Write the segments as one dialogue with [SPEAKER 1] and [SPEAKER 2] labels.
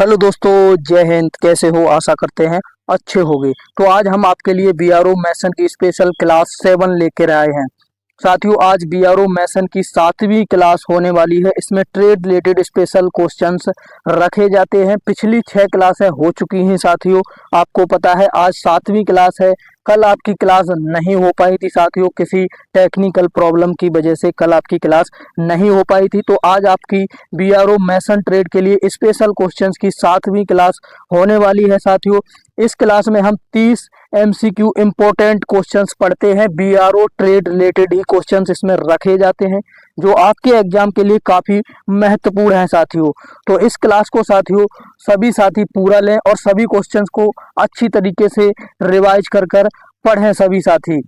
[SPEAKER 1] Hello दोस्तों, जय हिंद। कैसे हो? आशा करते हैं अच्छे होंगे। तो आज हम आपके लिए बीआरओ मैसन की स्पेशल क्लास 7 लेकर आए हैं। साथियों, आज बीआरओ मैसन की 7वीं क्लास होने वाली है। इसमें ट्रेड रिलेटेड स्पेशल क्वेश्चंस रखे जाते हैं। पिछली 6 क्लासें हो चुकी हैं साथियों। आपको पता है आज 7वीं क्लास है। कल आपकी क्लास नहीं हो पाई थी साथियों, किसी टेक्निकल प्रॉब्लम की वजह से कल आपकी क्लास नहीं हो पाई थी। तो आज आपकी बीआरओ मैसन ट्रेड के लिए स्पेशल क्वेश्चंस की 7वीं क्लास होने वाली है साथियों। इस क्लास में हम 30 एमसीक्यू इंपॉर्टेंट क्वेश्चंस पढ़ते हैं। बीआरओ ट्रेड रिलेटेड ही क्वेश्चंस इसमें रखे जाते हैं जो आपके एग्जाम के लिए काफी महत्वपूर्ण है साथियों। तो इस क्लास को साथियों सभी साथी पूरा लें और सभी क्वेश्चंस को अच्छी तरीके से रिवाइज कर कर पढ़ें सभी साथी।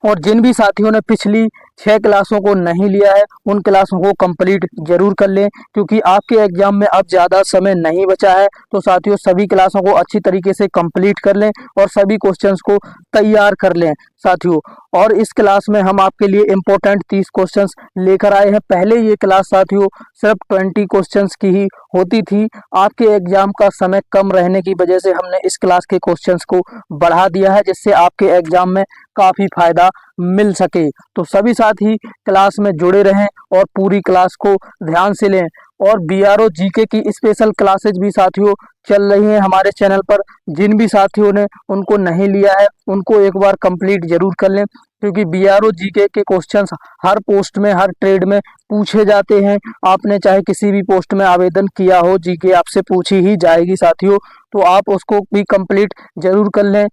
[SPEAKER 1] और जिन भी साथियों ने पिछली 6 क्लासों को नहीं लिया है उन क्लासों को कंप्लीट जरूर कर लें, क्योंकि आपके एग्जाम में अब ज़्यादा समय नहीं बचा है। तो साथियों सभी क्लासों को अच्छी तरीके से कंप्लीट कर लें और सभी क्वेश्चंस को तैयार कर लें साथियों। और इस क्लास में हम आपके लिए इम्पोर्टेंट 30 क्वेश्चंस लेकर आए हैं। पहले ये क्लास साथियों सिर्फ 20 क्वेश्चंस की ही होती थी। आपके एग्जाम का समय कम रहने की वजह से हमने इस क्लास के क्वेश्चंस को बढ़ा दिया है, जिससे आपके एग्जाम में काफ़ी फायदा मिल सके। तो सभी साथी क्लास में जुड़े रहें और पूरी क्लास को ध्यान से लें। और बीआरओ जीके की स्पेशल क्लासेज भी साथियों चल रही हैं हमारे चैनल पर। जिन भी साथियों ने उनको नहीं लिया है उनको एक बार कंप्लीट जरूर कर लें, क्योंकि बीआरओ जीके के क्वेश्चंस हर पोस्ट में हर ट्रेड में पूछे जाते हैं। आपने चाहे किसी भी पोस्ट में आवेदन किया हो, जीके आपसे पूछी ही जाएगी साथियों। तो आप उसको भी कंप्लीट जरूर कर लें।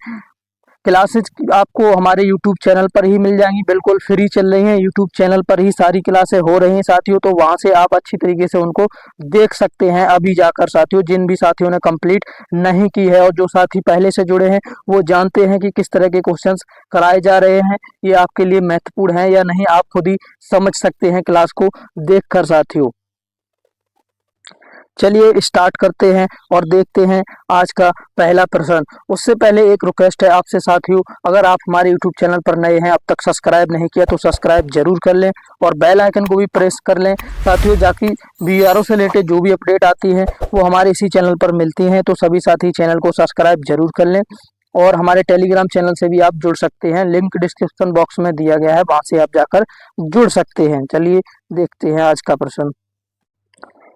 [SPEAKER 1] क्लासेस आपको हमारे यूट्यूब चैनल पर ही मिल जाएंगी, बिल्कुल फ्री चल रही हैं। यूट्यूब चैनल पर ही सारी क्लासें हो रही हैं साथियों, तो वहां से आप अच्छी तरीके से उनको देख सकते हैं अभी जाकर साथियों। जिन भी साथियों ने कंप्लीट नहीं की है और जो साथी पहले से जुड़े हैं वो जानते हैं कि किस तरह के क्वेश्चंस कराए जा रहे हैं, ये आपके लिए महत्वपूर्ण है या नहीं आप खुद ही समझ सकते हैं क्लास को देख कर साथियों। चलिए स्टार्ट करते हैं और देखते हैं आज का पहला प्रश्न। उससे पहले एक रिक्वेस्ट है आपसे साथियों, अगर आप हमारे यूट्यूब चैनल पर नए हैं, अब तक सब्सक्राइब नहीं किया तो सब्सक्राइब जरूर कर लें और बेल आइकन को भी प्रेस कर लें साथियों, ताकि बीआरओ से रिलेटेड जो भी अपडेट आती है वो हमारे इसी चैनल पर मिलती हैं। तो सभी साथी चैनल को सब्सक्राइब जरूर कर लें और हमारे टेलीग्राम चैनल से भी आप जुड़ सकते हैं, लिंक डिस्क्रिप्शन बॉक्स में दिया गया है, वहां से आप जाकर जुड़ सकते हैं। चलिए देखते हैं आज का प्रश्न।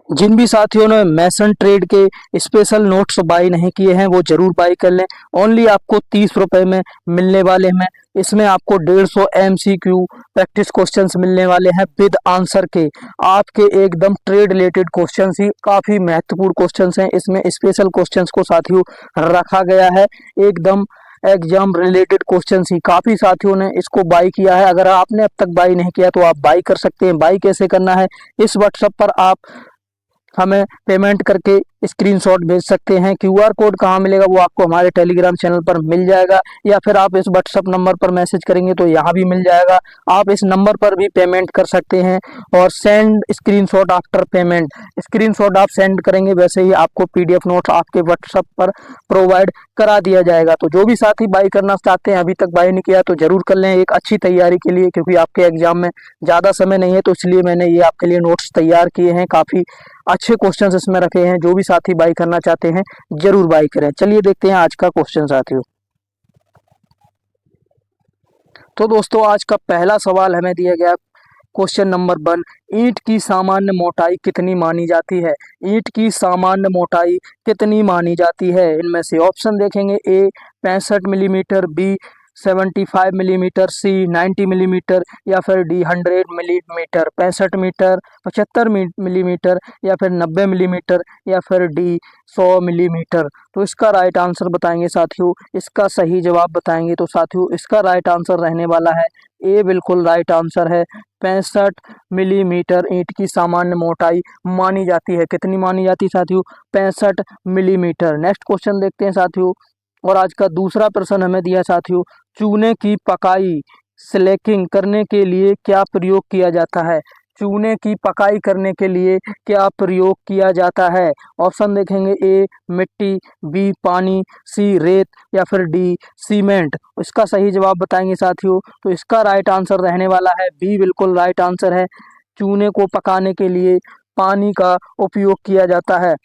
[SPEAKER 1] जिन भी साथियों ने मैसन ट्रेड के स्पेशल नोट्स बाई नहीं किए हैं वो जरूर बाई कर लें। ओनली आपको 30 रुपए में मिलने वाले हैं। इसमें आपको 150 एमसीक्यू प्रैक्टिस क्वेश्चंस मिलने वाले हैं विद आंसर के। आपके एकदम ट्रेड रिलेटेड क्वेश्चंस ही काफी महत्वपूर्ण क्वेश्चंस हैं। इसमें स्पेशल क्वेश्चंस को साथियों रखा गया है, एकदम एग्जाम रिलेटेड क्वेश्चन ही। काफी साथियों ने इसको बाई किया है। अगर आपने अब तक बाई नहीं किया तो आप बाई कर सकते हैं। बाई कैसे करना है, इस व्हाट्सएप पर आप हमें पेमेंट करके स्क्रीनशॉट भेज सकते हैं। क्यूआर कोड कहाँ मिलेगा वो आपको हमारे टेलीग्राम चैनल पर मिल जाएगा, या फिर आप इस व्हाट्सएप नंबर पर मैसेज करेंगे तो यहाँ भी मिल जाएगा। आप इस नंबर पर भी पेमेंट कर सकते हैं और send screenshot after payment, screenshot आप सेंड करेंगे वैसे ही आपको पीडीएफ नोट्स आपके व्हाट्सएप पर प्रोवाइड करा दिया जाएगा। तो जो भी साथी बाई करना चाहते हैं, अभी तक बाई नहीं किया तो जरूर कर लें एक अच्छी तैयारी के लिए, क्योंकि आपके एग्जाम में ज़्यादा समय नहीं है, तो इसलिए मैंने ये आपके लिए नोट्स तैयार किए हैं। काफ़ी अच्छे क्वेश्चंस इसमें रखे हैं। जो भी साथी बाई करना चाहते हैं जरूर बाई करें। चलिए देखते हैं आज का क्वेश्चन साथियों। तो दोस्तों आज का पहला सवाल हमें दिया गया क्वेश्चन नंबर 1, ईंट की सामान्य मोटाई कितनी मानी जाती है? ईंट की सामान्य मोटाई कितनी मानी जाती है? इनमें से ऑप्शन देखेंगे, ए 65 मिलीमीटर, बी 75 मिलीमीटर, सी 90 मिलीमीटर, या फिर डी 100 मिलीमीटर। 65 मीटर, 75 मिलीमीटर, या फिर 90 मिलीमीटर, या फिर डी 100 मिलीमीटर। तो इसका राइट आंसर बताएंगे साथियों, इसका सही जवाब बताएंगे। तो साथियों इसका राइट आंसर रहने वाला है ए, बिल्कुल राइट आंसर है। 65 मिलीमीटर ईंट की सामान्य मोटाई मानी जाती है। कितनी मानी जाती है साथियों? 65 मिलीमीटर। नेक्स्ट क्वेश्चन देखते हैं साथियों। और आज का दूसरा प्रश्न हमें दिया साथियों, चूने की पकाई स्लैकिंग करने के लिए क्या प्रयोग किया जाता है? चूने की पकाई करने के लिए क्या प्रयोग किया जाता है? ऑप्शन देखेंगे, ए मिट्टी, बी पानी, सी रेत, या फिर डी सीमेंट। इसका सही जवाब बताएंगे साथियों। तो इसका राइट आंसर रहने वाला है बी, बिल्कुल राइट आंसर है। चूने को पकाने के लिए पानी का उपयोग किया जाता है।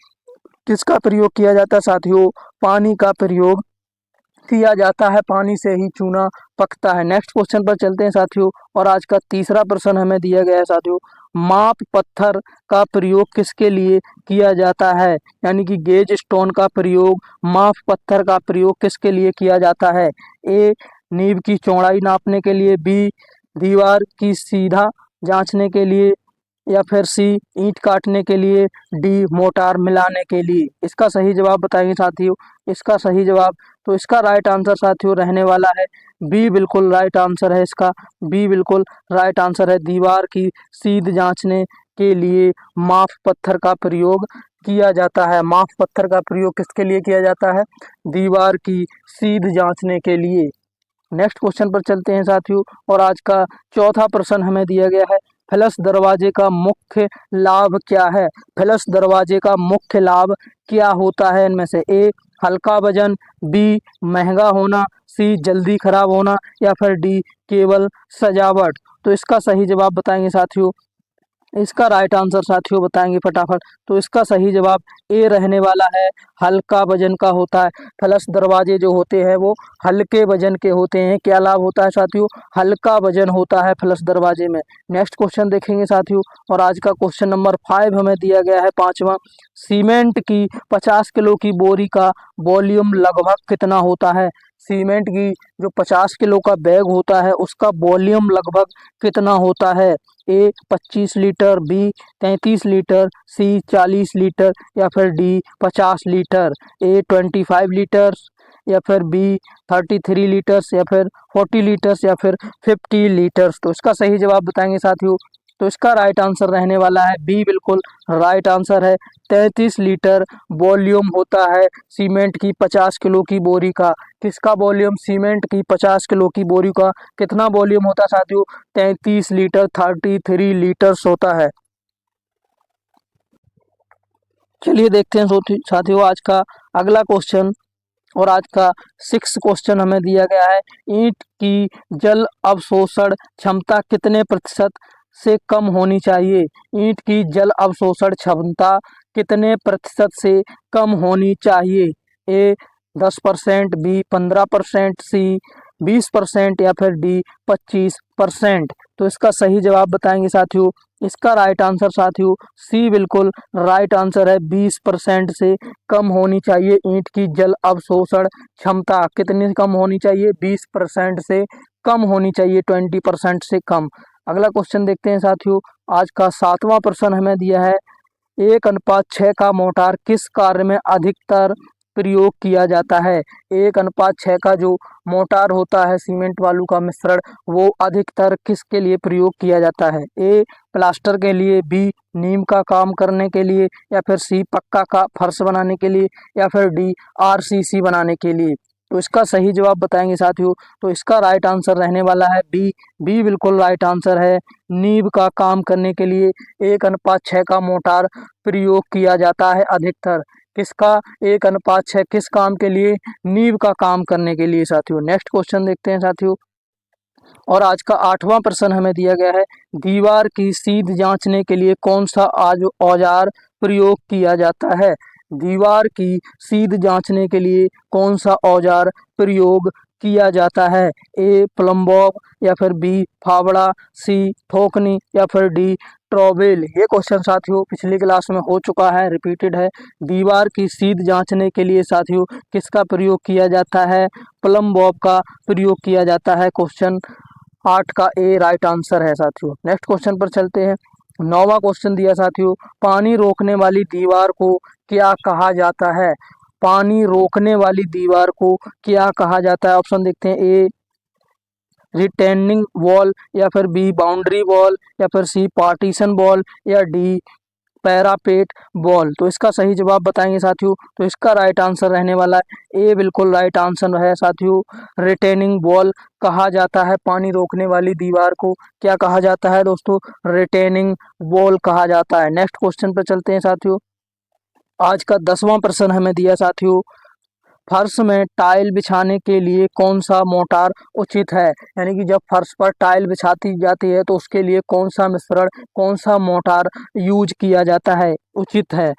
[SPEAKER 1] किसका प्रयोग किया जाता है साथियों? पानी का प्रयोग किया जाता है, पानी से ही चूना पकता है। नेक्स्ट क्वेश्चन पर चलते हैं साथियों, और आज का तीसरा प्रश्न हमें दिया गया है साथियों, माप पत्थर का प्रयोग किसके लिए किया जाता है? यानी कि गेज स्टोन का प्रयोग, माप पत्थर का प्रयोग किसके लिए किया जाता है? ए नींव की चौड़ाई नापने के लिए, बी दीवार की सीधा जांचने के लिए, या फिर सी ईंट काटने के लिए, डी मोटार मिलाने के लिए। इसका सही जवाब बताइए साथियों। इसका सही जवाब, तो इसका राइट आंसर साथियों रहने वाला है बी, बिल्कुल राइट आंसर है इसका, बी बिल्कुल राइट आंसर है। दीवार की सीध जांचने के लिए माप पत्थर का प्रयोग किया जाता है। माप पत्थर का प्रयोग किसके लिए किया जाता है? दीवार की सीध जांचने के लिए। नेक्स्ट क्वेश्चन पर चलते हैं साथियों, और आज का चौथा प्रश्न हमें दिया गया है, फ्लश दरवाजे का मुख्य लाभ क्या है? फ्लश दरवाजे का मुख्य लाभ क्या होता है? इनमें से ए हल्का वजन, बी महंगा होना, सी जल्दी खराब होना, या फिर डी केवल सजावट। तो इसका सही जवाब बताएंगे साथियों। इसका राइट आंसर साथियों बताएंगे फटाफट। तो इसका सही जवाब ए रहने वाला है, हल्का वजन का होता है। फ्लश दरवाजे जो होते हैं वो हल्के वजन के होते हैं। क्या लाभ होता है साथियों? हल्का वजन होता है फ्लश दरवाजे में। नेक्स्ट क्वेश्चन देखेंगे साथियों, और आज का क्वेश्चन नंबर 5 हमें दिया गया है, पांचवा, सीमेंट की 50 किलो की बोरी का वॉल्यूम लगभग कितना होता है? सीमेंट की जो 50 किलो का बैग होता है उसका वॉल्यूम लगभग कितना होता है? ए 25 लीटर, बी 33 लीटर, सी 40 लीटर, या फिर डी 50 लीटर। ए 25 लीटर्स, या फिर बी 33 लीटर्स, या फिर 40 लीटर्स, या फिर 50 लीटर्स। तो इसका सही जवाब बताएंगे साथियों। तो इसका राइट आंसर रहने वाला है बी, बिल्कुल राइट आंसर है। 33 लीटर वॉल्यूम होता है सीमेंट की 50 किलो की बोरी का। किसका वॉल्यूम? सीमेंट की 50 किलो की बोरी का कितना वॉल्यूम होता है साथियों? 33 लीटर, 33 लीटर्स होता है। चलिए देखते हैं साथियों आज का अगला क्वेश्चन, और आज का 6 क्वेश्चन हमें दिया गया है, ईंट की जल अवशोषण क्षमता कितने प्रतिशत से कम होनी चाहिए? ईंट की जल अवशोषण क्षमता कितने प्रतिशत से कम होनी चाहिए? ए 10%, बी 15%, सी 20%, या फिर डी 25%। तो इसका सही जवाब बताएंगे साथियों। इसका राइट आंसर साथियों सी, बिल्कुल राइट आंसर है। 20% से कम होनी चाहिए ईंट की जल अवशोषण क्षमता। कितनी कम होनी चाहिए? 20% से कम होनी चाहिए, 20% से कम। अगला क्वेश्चन देखते हैं साथियों। आज का 7वां प्रश्न हमें दिया है, 1:6 का मोटार किस कार्य में अधिकतर प्रयोग किया जाता है? 1:6 का जो मोटार होता है सीमेंट बालू का मिश्रण, वो अधिकतर किसके लिए प्रयोग किया जाता है? ए प्लास्टर के लिए, बी नीम का काम करने के लिए, या फिर सी पक्का का फर्श बनाने के लिए, या फिर डी आरसीसी बनाने के लिए। तो इसका सही जवाब बताएंगे साथियों। तो इसका राइट आंसर रहने वाला है बी, बी बिल्कुल राइट आंसर है। नींव का काम करने के लिए 1:6 का मोटार प्रयोग किया जाता है अधिकतर। किसका? 1:6 किस काम के लिए? नींव का काम करने के लिए साथियों। नेक्स्ट क्वेश्चन देखते हैं साथियों, और आज का 8वां प्रश्न हमें दिया गया है, दीवार की सीध जांचने के लिए कौन सा आज औजार प्रयोग किया जाता है? दीवार की सीध जांचने के लिए कौन सा औजार प्रयोग किया जाता है? ए प्लम्बॉब, या फिर बी फावड़ा, सी ठोकनी, या फिर डी ट्रॉवेल। ये क्वेश्चन साथियों पिछली क्लास में हो चुका है, रिपीटेड है। दीवार की सीध जांचने के लिए साथियों किसका प्रयोग किया जाता है? प्लम्बॉब का प्रयोग किया जाता है। क्वेश्चन 8 का ए राइट आंसर है साथियों। नेक्स्ट क्वेश्चन पर चलते हैं। 9वां क्वेश्चन दिया साथियों, पानी रोकने वाली दीवार को क्या कहा जाता है? पानी रोकने वाली दीवार को क्या कहा जाता है? ऑप्शन देखते हैं, ए रिटेनिंग वॉल, या फिर बी बाउंड्री वॉल, या फिर सी पार्टीशन वॉल, या डी पैरापेट वॉल। तो इसका सही जवाब बताएंगे साथियों। तो इसका राइट आंसर रहने वाला है ए, बिल्कुल राइट आंसर है साथियों। रिटेनिंग वॉल कहा जाता है पानी रोकने वाली दीवार को। क्या कहा जाता है दोस्तों? रिटेनिंग वॉल कहा जाता है। नेक्स्ट क्वेश्चन पर चलते हैं साथियों। आज का 10वां प्रश्न हमें दिया साथियों, फर्श में टाइल बिछाने के लिए कौन सा मोटार उचित है? यानी कि जब फर्श पर टाइल बिछाती जाती है तो उसके लिए कौन सा मिश्रण, कौन सा मोटार यूज किया जाता है, उचित है?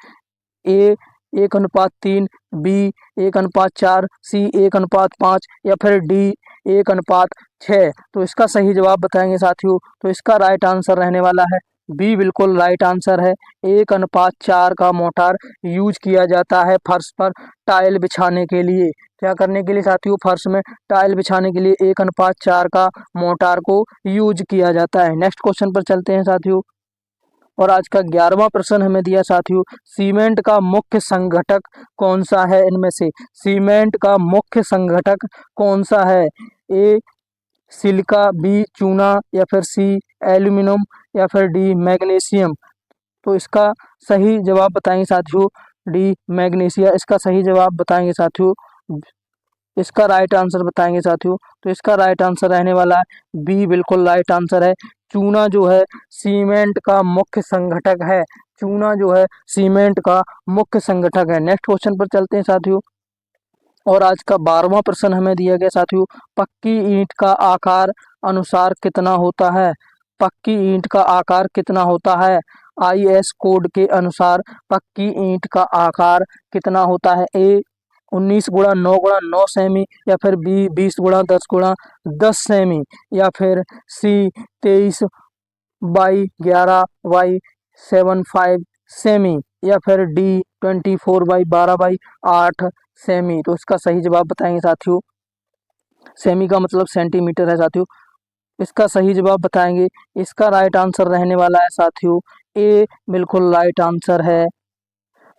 [SPEAKER 1] ए 1:3, बी 1:4, सी 1:5 या फिर डी 1:6। तो इसका सही जवाब बताएंगे साथियों। तो इसका राइट आंसर रहने वाला है बी, बिल्कुल राइट आंसर है। 1:4 का मोटार यूज किया जाता है फर्श पर टाइल बिछाने के लिए। क्या करने के लिए साथियों? फर्श में टाइल बिछाने के लिए 1:4 का मोटार को यूज किया जाता है। नेक्स्ट क्वेश्चन पर चलते हैं साथियों। और आज का 11वां प्रश्न हमें दिया साथियों, सीमेंट का मुख्य संघटक कौन सा है? इनमें से सीमेंट का मुख्य संघटक कौन सा है? ए सिलिका, बी चूना या फिर सी एल्यूमिनियम या फिर डी मैग्नीशियम। तो इसका सही जवाब बताएंगे साथियों डी मैग्नीशिया। इसका सही जवाब बताएंगे साथियों, इसका राइट आंसर बताएंगे साथियों। तो इसका राइट आंसर रहने वाला है बी, बिल्कुल राइट आंसर है। चूना जो है सीमेंट का मुख्य संघटक है। चूना जो है सीमेंट का मुख्य संघटक है। नेक्स्ट क्वेश्चन पर चलते हैं साथियों। और आज का 12वां प्रश्न हमें दिया गया साथियों, पक्की ईंट का आकार अनुसार कितना होता है? पक्की ईंट का आकार कितना होता है? आईएस कोड के अनुसार पक्की ईंट का आकार कितना होता है? ए 19x9x9 सेमी या फिर बी 20x10x10 सेमी या फिर सी 23x11x75 सेमी या फिर डी 24x12x8 सेमी। तो इसका सही जवाब बताएंगे साथियों। सेमी का मतलब सेंटीमीटर है साथियों। इसका सही जवाब बताएंगे। इसका राइट आंसर रहने वाला है साथियों ए, बिल्कुल राइट आंसर है।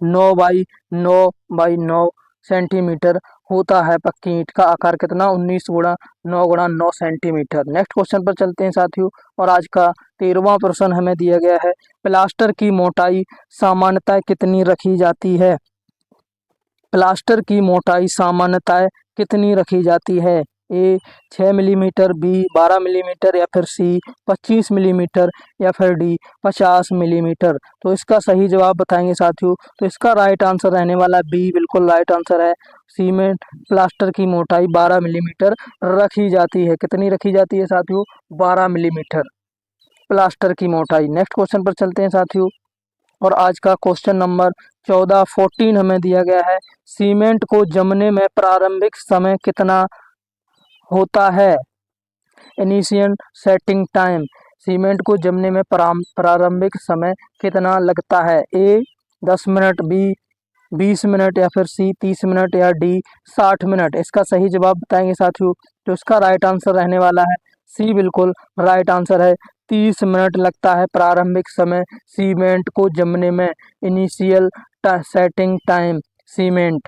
[SPEAKER 1] 9x9x9 सेंटीमीटर होता है पक्की ईंट का आकार। कितना? 19x9x9 centimetre. नेक्स्ट क्वेश्चन पर चलते हैं साथियों। और आज का 13वां प्रश्न हमें दिया गया है, प्लास्टर की मोटाई सामान्यतः कितनी रखी जाती है? प्लास्टर की मोटाई सामान्यतः कितनी रखी जाती है? ए 6 मिलीमीटर, बी 12 मिलीमीटर या फिर सी 25 मिलीमीटर या फिर डी 50 मिलीमीटर। तो इसका सही जवाब बताएंगे साथियों। तो इसका राइट आंसर रहने वाला बी, बिल्कुल राइट आंसर है। सीमेंट प्लास्टर की मोटाई 12 मिलीमीटर रखी जाती है। कितनी रखी जाती है साथियों? 12 मिलीमीटर प्लास्टर की मोटाई। नेक्स्ट क्वेश्चन पर चलते हैं साथियों। और आज का क्वेश्चन नंबर 14 हमें दिया गया है, सीमेंट को जमने में प्रारंभिक समय कितना होता है? Initial setting time. सीमेंट को जमने में प्रारंभिक समय कितना लगता है? ए 10 मिनट, बी 20 मिनट या फिर सी 30 मिनट या डी 60 मिनट। इसका सही जवाब बताएंगे साथियों। तो इसका राइट आंसर रहने वाला है सी, बिल्कुल राइट आंसर है। 30 मिनट लगता है प्रारंभिक समय सीमेंट को जमने में। इनिशियल सेटिंग टाइम सीमेंट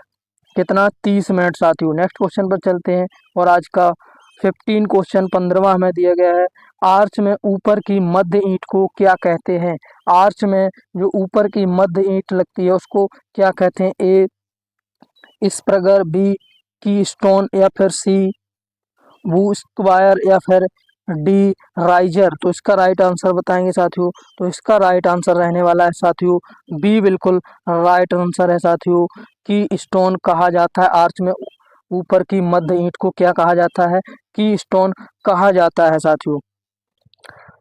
[SPEAKER 1] कितना? 30 मिनट साथियों। नेक्स्ट क्वेश्चन पर चलते हैं। और आज का 15वां हमें दिया गया है, आर्च में ऊपर की मध्य ईंट को क्या कहते हैं? आर्च में जो ऊपर की मध्य ईंट लगती है उसको क्या कहते हैं? ए स्प्रगर, बी की स्टोन या फिर सी वू स्क्वायर या फिर डी राइजर। तो इसका राइट आंसर बताएंगे साथियों। तो इसका राइट आंसर रहने वाला है साथियों बी, बिल्कुल राइट आंसर है साथियों। की स्टोन कहा जाता है आर्च में ऊपर की मध्य ईंट को क्या कहा जाता है? की स्टोन कहा जाता है साथियों।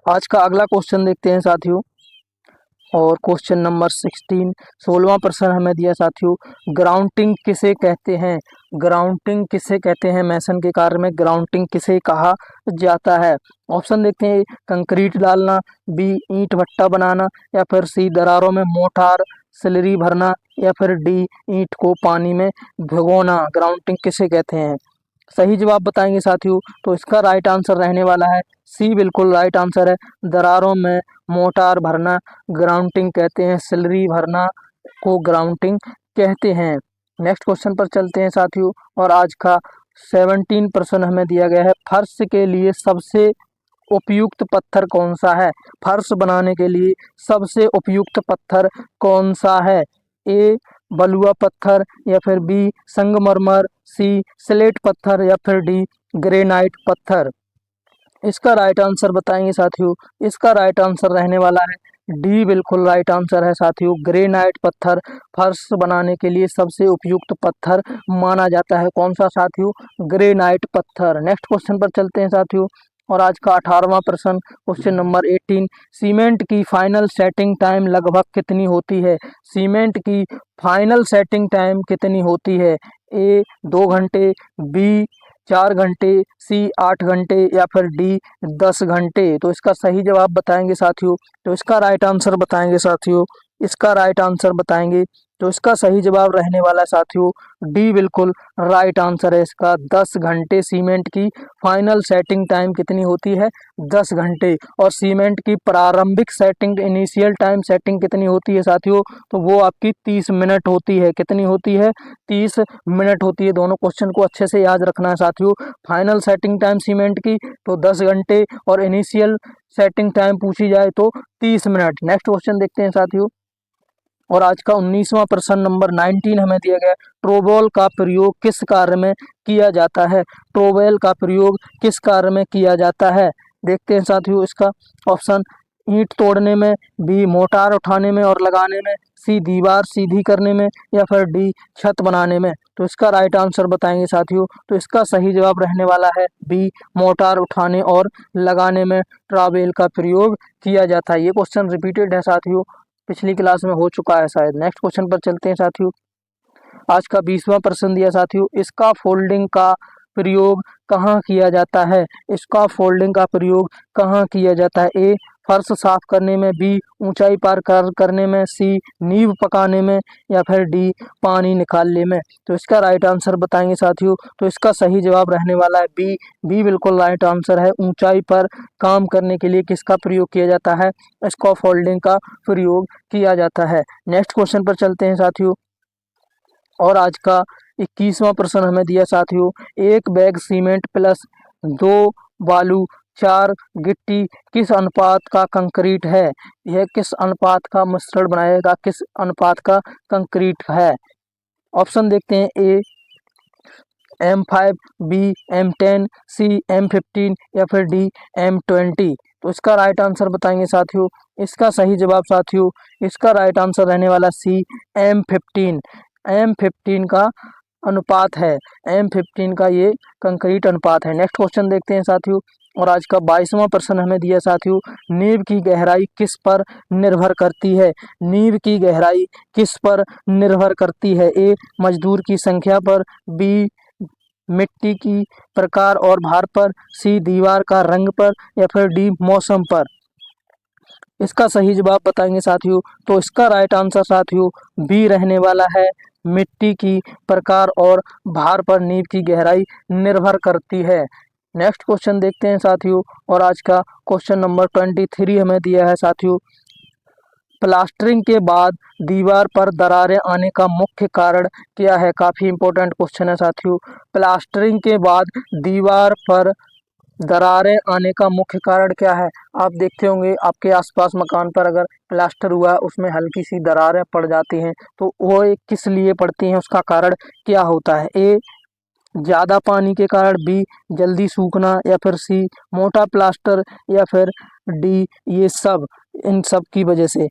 [SPEAKER 1] आज का अगला क्वेश्चन देखते हैं साथियों। और क्वेश्चन नंबर 16वां प्रश्न हमें दिया साथियों, ग्राउंडिंग किसे कहते हैं? ग्राउंडिंग किसे कहते हैं? मैसन के कार्य में ग्राउंडिंग किसे कहा जाता है? ऑप्शन देखते हैं, कंक्रीट डालना, बी ईंट भट्टा बनाना या फिर सी दरारों में मोटार स्लरी भरना या फिर डी ईंट को पानी में भिगोना। ग्राउंडिंग किसे कहते हैं? सही जवाब बताएंगे साथियों। तो इसका राइट आंसर रहने वाला है सी, बिल्कुल राइट आंसर है। दरारों में मोटार भरना ग्राउंडिंग कहते हैं। स्लरी भरना को ग्राउंडिंग कहते हैं। नेक्स्ट क्वेश्चन पर चलते हैं साथियों। और आज का 17 प्रश्न हमें दिया गया है, फर्श के लिए सबसे उपयुक्त पत्थर कौन सा है? फर्श बनाने के लिए सबसे उपयुक्त पत्थर कौन सा है? ए बलुआ पत्थर या फिर बी संगमरमर, सी स्लेट पत्थर या फिर डी ग्रेनाइट पत्थर। इसका राइट आंसर बताएंगे साथियों। इसका राइट आंसर रहने वाला है डी, बिल्कुल राइट आंसर है साथियों। ग्रेनाइट पत्थर फर्श बनाने के लिए सबसे उपयुक्त पत्थर माना जाता है। कौन सा साथियों? ग्रेनाइट पत्थर। नेक्स्ट क्वेश्चन पर चलते हैं साथियों। और आज का 18वां प्रश्न क्वेश्चन नंबर 18, सीमेंट की फाइनल सेटिंग टाइम लगभग कितनी होती है? सीमेंट की फाइनल सेटिंग टाइम कितनी होती है? ए 2 घंटे, बी 4 घंटे, सी 8 घंटे या फिर डी 10 घंटे। तो इसका सही जवाब बताएंगे साथियों। तो इसका राइट आंसर बताएंगे साथियों। इसका राइट आंसर बताएंगे। तो इसका सही जवाब रहने वाला है साथियों डी, बिल्कुल राइट आंसर है इसका 10 घंटे। सीमेंट की फाइनल सेटिंग टाइम कितनी होती है? 10 घंटे। और सीमेंट की प्रारंभिक सेटिंग, इनिशियल टाइम सेटिंग कितनी होती है साथियों? तो वो आपकी 30 मिनट होती है। कितनी होती है? 30 मिनट होती है। दोनों क्वेश्चन को अच्छे से याद रखना है साथियों। फाइनल सेटिंग टाइम सीमेंट की तो 10 घंटे और इनिशियल सेटिंग टाइम पूछी जाए तो 30 मिनट। नेक्स्ट क्वेश्चन देखते हैं साथियों। और आज का 19वां प्रश्न नंबर 19 हमें दिया गया, ट्रोबोल का प्रयोग किस कार्य में किया जाता है? ट्रोबोल का प्रयोग किस कार्य में किया जाता है? देखते हैं साथियों इसका ऑप्शन, ईंट तोड़ने में, बी मोटार उठाने में और लगाने में, सी दीवार सीधी करने में या फिर डी छत बनाने में। तो इसका राइट आंसर बताएंगे साथियों। तो इसका सही जवाब रहने वाला है बी, मोटार उठाने और लगाने में ट्रोबोल का प्रयोग किया जाता है। ये क्वेश्चन रिपीटेड है साथियों, पिछली क्लास में हो चुका है शायद। नेक्स्ट क्वेश्चन पर चलते हैं साथियों। आज का 20वां प्रश्न दिया साथियों, इसका फोल्डिंग का प्रयोग कहाँ किया जाता है? इसका फोल्डिंग का प्रयोग कहाँ किया जाता है? ए फर्श साफ करने में, बी ऊंचाई पार करने में, सी नींव पकाने में या फिर डी पानी निकालने में। तो इसका राइट आंसर बताएंगे साथियों। तो इसका सही जवाब रहने वाला है बी, बी बिल्कुल राइट आंसर है। ऊंचाई पर काम करने के लिए किसका प्रयोग किया जाता है? इसका फोल्डिंग का प्रयोग किया जाता है। नेक्स्ट क्वेश्चन पर चलते हैं साथियों। और आज का 21वां प्रश्न हमें दिया साथियों, एक बैग सीमेंट प्लस 2 बालू 4 गिट्टी किस अनुपात का कंक्रीट है? यह किस अनुपात का मिश्रण बनाएगा? किस अनुपात का कंक्रीट है? ऑप्शन देखते हैं, ए M5, बी M10, सी M15 या फिर डी M20। तो इसका राइट आंसर बताएंगे साथियों। इसका सही जवाब साथियों, इसका राइट आंसर रहने वाला सी M15। M15 का अनुपात है। M15 का ये कंक्रीट अनुपात है। नेक्स्ट क्वेश्चन देखते हैं साथियों। और आज का 22वां प्रश्न हमें दिया साथियों, नींव की गहराई किस पर निर्भर करती है? नींव की गहराई किस पर निर्भर करती है? ए मजदूर की संख्या पर, बी मिट्टी की प्रकार और भार पर, सी दीवार का रंग पर या फिर डी मौसम पर। इसका सही जवाब बताएंगे साथियों। तो इसका राइट आंसर साथियों बी रहने वाला है, मिट्टी की प्रकार और भार पर नींव की गहराई निर्भर करती है। नेक्स्ट क्वेश्चन देखते हैं साथियों। और आज का क्वेश्चन नंबर 23 हमें दिया है साथियों, प्लास्टरिंग के बाद दीवार पर दरारें आने का मुख्य कारण क्या है? काफी इंपॉर्टेंट क्वेश्चन है साथियों। प्लास्टरिंग के बाद दीवार पर दरारें आने का मुख्य कारण क्या है? आप देखते होंगे आपके आसपास मकान पर अगर प्लास्टर हुआ है उसमें हल्की सी दरारें पड़ जाती हैं, तो वो किस लिए पड़ती हैं? उसका कारण क्या होता है? ए ज़्यादा पानी के कारण, बी जल्दी सूखना या फिर सी मोटा प्लास्टर या फिर डी ये सब, इन सब की वजह से।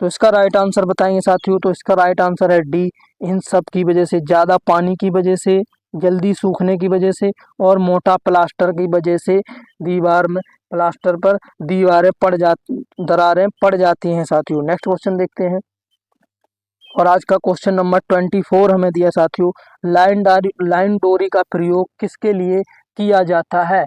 [SPEAKER 1] तो इसका राइट आंसर बताएंगे साथियों। तो इसका राइट आंसर है डी, इन सब की वजह से, ज़्यादा पानी की वजह से, जल्दी सूखने की वजह से और मोटा प्लास्टर की वजह से दीवार में, प्लास्टर पर दरारें पड़ जाती हैं साथियों। नेक्स्ट क्वेश्चन देखते हैं। और आज का क्वेश्चन नंबर 24 हमें दिया साथियों, लाइन डोरी का प्रयोग किसके लिए किया जाता है?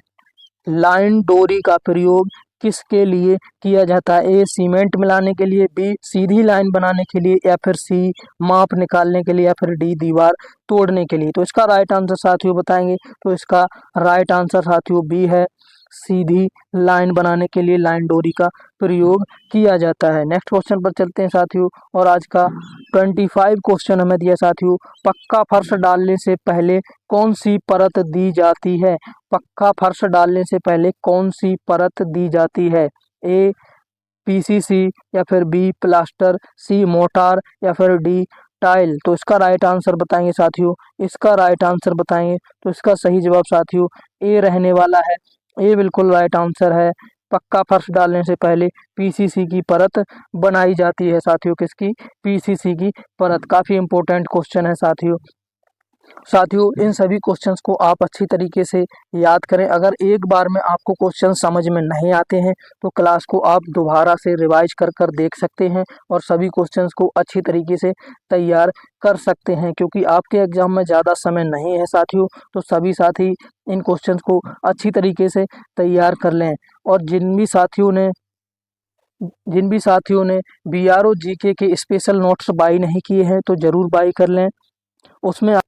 [SPEAKER 1] लाइन डोरी का प्रयोग किसके लिए किया जाता है? ए सीमेंट मिलाने के लिए, बी सीधी लाइन बनाने के लिए या फिर सी माप निकालने के लिए या फिर डी दीवार तोड़ने के लिए। तो इसका राइट आंसर साथियों बताएंगे। तो इसका राइट आंसर साथियों बी है, सीधी लाइन बनाने के लिए लाइन डोरी का प्रयोग किया जाता है। नेक्स्ट क्वेश्चन पर चलते हैं साथियों। और आज का 25 क्वेश्चन हमें दिया साथियों, पक्का फर्श डालने से पहले कौन सी परत दी जाती है? पक्का फर्श डालने से पहले कौन सी परत दी जाती है? ए पीसीसी या फिर बी प्लास्टर, सी मोटार या फिर डी टाइल। तो इसका राइट आंसर बताएंगे साथियों। इसका राइट आंसर बताएंगे। तो इसका सही जवाब साथियों ए रहने वाला है। ए बिल्कुल राइट आंसर है। पक्का फर्श डालने से पहले पीसीसी की परत बनाई जाती है साथियों। किसकी? पीसीसी की परत। काफी इंपॉर्टेंट क्वेश्चन है साथियों। साथियों इन सभी क्वेश्चंस को आप अच्छी तरीके से याद करें। अगर एक बार में आपको क्वेश्चन समझ में नहीं आते हैं तो क्लास को आप दोबारा से रिवाइज कर कर देख सकते हैं और सभी क्वेश्चंस को अच्छी तरीके से तैयार कर सकते हैं, क्योंकि आपके एग्जाम में ज़्यादा समय नहीं है साथियों। तो सभी साथी इन क्वेश्चंस को अच्छी तरीके से तैयार कर लें। और जिन भी साथियों ने BRO GK के स्पेशल नोट्स बाई नहीं किए हैं तो ज़रूर बाई कर लें। उसमें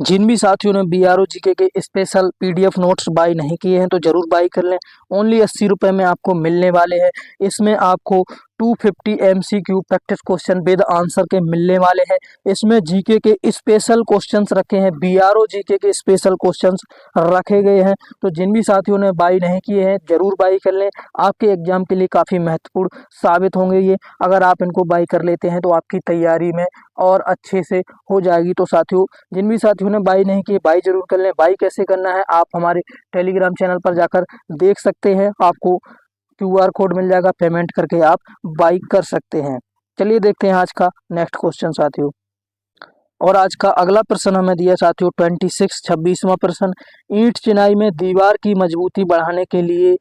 [SPEAKER 1] जिन भी साथियों ने BRO GK के स्पेशल PDF नोट्स बाई नहीं किए हैं तो ज़रूर बाई कर लें। ओनली 80 रुपये में आपको मिलने वाले हैं। इसमें आपको 250 MCQ practice question with answer के मिलने वाले हैं। इसमें GK के स्पेशल क्वेश्चंस रखे हैं, BRO GK के स्पेशल क्वेश्चंस रखे गए हैं। तो जिन भी साथियों ने बाई नहीं किए हैं ज़रूर बाई कर लें। आपके एग्जाम के लिए काफ़ी महत्वपूर्ण साबित होंगे ये। अगर आप इनको बाई कर लेते हैं तो आपकी तैयारी में और अच्छे से हो जाएगी। तो साथियों जिन भी साथियों ने बाई नहीं की बाई जरूर कर लें। बाई कैसे करना है आप हमारे टेलीग्राम चैनल पर जाकर देख सकते हैं। आपको QR कोड मिल जाएगा, पेमेंट करके आप बाई कर सकते हैं। चलिए देखते हैं आज का नेक्स्ट क्वेश्चन साथियों। और आज का अगला प्रश्न हमें दिया साथियों 26वां प्रश्न। ईंट चिनाई में दीवार की मजबूती बढ़ाने के लिए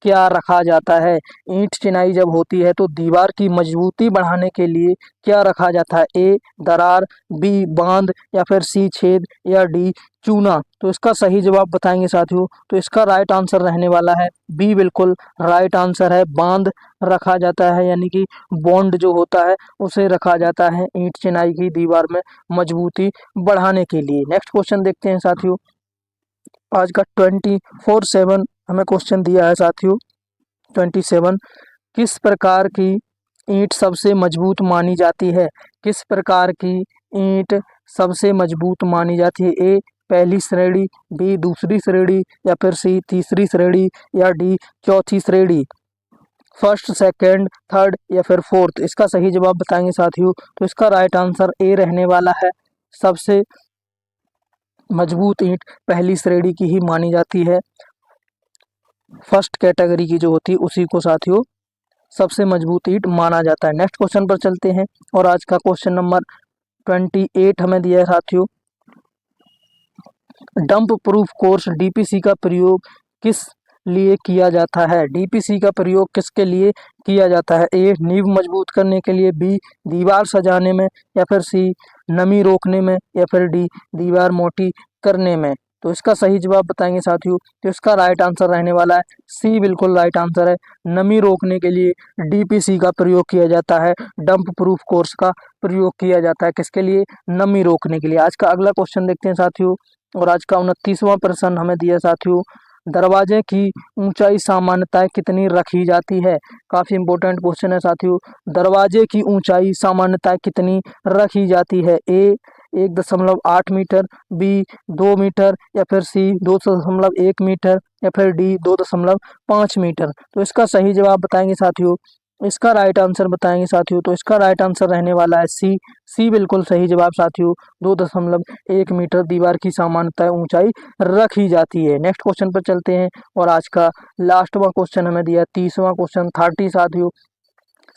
[SPEAKER 1] क्या रखा जाता है? ईंट चिनाई जब होती है तो दीवार की मजबूती बढ़ाने के लिए क्या रखा जाता है? A दरार, B बांध, या फिर C छेद, या D चूना। तो इसका सही जवाब बताएंगे साथियों। तो इसका राइट आंसर रहने वाला है B, बिल्कुल राइट आंसर है। बांध रखा जाता है, यानी कि बॉन्ड जो होता है उसे रखा जाता है ईंट चिनाई की दीवार में मजबूती बढ़ाने के लिए। नेक्स्ट क्वेश्चन देखते हैं साथियों। आज का 24/7 हमें क्वेश्चन दिया है साथियों। 27 किस प्रकार की ईंट सबसे मजबूत मानी जाती है? किस प्रकार की ईंट सबसे मजबूत मानी जाती है? A पहली श्रेणी, B दूसरी श्रेणी, या फिर C तीसरी श्रेणी, या D चौथी श्रेणी। फर्स्ट, सेकंड, थर्ड, या फिर फोर्थ। इसका सही जवाब बताएंगे साथियों। तो इसका राइट आंसर A रहने वाला है। सबसे मजबूत ईंट पहली श्रेणी की ही मानी जाती है। फर्स्ट कैटेगरी की जो होती है उसी को साथियों सबसे मजबूत ईंट माना जाता है। नेक्स्ट क्वेश्चन पर चलते हैं। और आज का क्वेश्चन नंबर 28 हमें दिया है साथियों। डंप प्रूफ कोर्स DPC का प्रयोग किस लिए किया जाता है? DPC का प्रयोग किसके लिए किया जाता है? A नींव मजबूत करने के लिए, B दीवार सजाने में, या फिर C नमी रोकने में, या फिर D दीवार मोटी करने में। तो इसका सही जवाब बताएंगे साथियों। तो इसका राइट आंसर रहने वाला है C, बिल्कुल राइट आंसर है। नमी रोकने के लिए DPC का प्रयोग किया जाता है। डंप प्रूफ कोर्स का प्रयोग किया जाता है किसके लिए? नमी रोकने के लिए। आज का अगला क्वेश्चन देखते हैं साथियों। और आज का 29वां प्रश्न हमें दिया साथियों। दरवाजे की ऊंचाई सामान्यतः कितनी रखी जाती है? काफी इंपॉर्टेंट क्वेश्चन है साथियों। दरवाजे की ऊंचाई सामान्यतः कितनी रखी जाती है? A 1.8 मीटर, B 2 मीटर, या फिर C 2.1 मीटर, या फिर D 2.5 मीटर। तो इसका सही जवाब बताएंगे साथियों। इसका राइट आंसर बताएंगे साथियों। तो इसका राइट आंसर रहने वाला है C बिल्कुल सही जवाब साथियों। 2.1 मीटर दीवार की सामान्यतः ऊंचाई रखी जाती है। नेक्स्ट क्वेश्चन पर चलते हैं। और आज का लास्टवां क्वेश्चन हमें दिया 30वां क्वेश्चन 30 साथियों।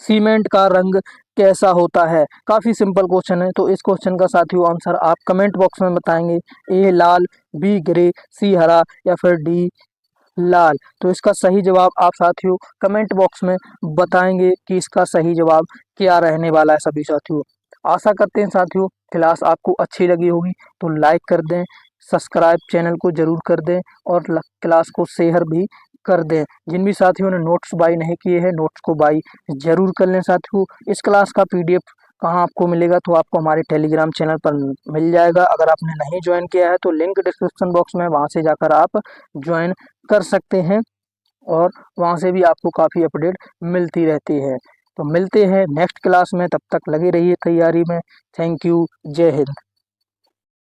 [SPEAKER 1] सीमेंट का रंग कैसा होता है? काफी सिंपल क्वेश्चन है। तो इस क्वेश्चन का साथियों आंसर आप कमेंट बॉक्स में बताएंगे। A Lal, B grey, C हरा, या फिर D लाल। तो इसका सही जवाब आप साथियों कमेंट बॉक्स में बताएंगे कि इसका सही जवाब क्या रहने वाला है सभी साथियों। आशा करते हैं साथियों क्लास आपको अच्छी लगी होगी। तो लाइक कर दें, सब्सक्राइब चैनल को जरूर कर दें, और क्लास को शेयर भी कर दें। जिन भी साथियों ने नोट्स बाई नहीं किए हैं नोट्स को बाई जरूर कर लें साथियों। इस क्लास का PDF कहाँ आपको मिलेगा? तो आपको हमारे टेलीग्राम चैनल पर मिल जाएगा। अगर आपने नहीं ज्वाइन किया है तो लिंक डिस्क्रिप्शन बॉक्स में, वहाँ से जाकर आप ज्वाइन कर सकते हैं, और वहाँ से भी आपको काफ़ी अपडेट मिलती रहती है। तो मिलते हैं नेक्स्ट क्लास में, तब तक लगे रहिए तैयारी में। थैंक यू, जय हिंद।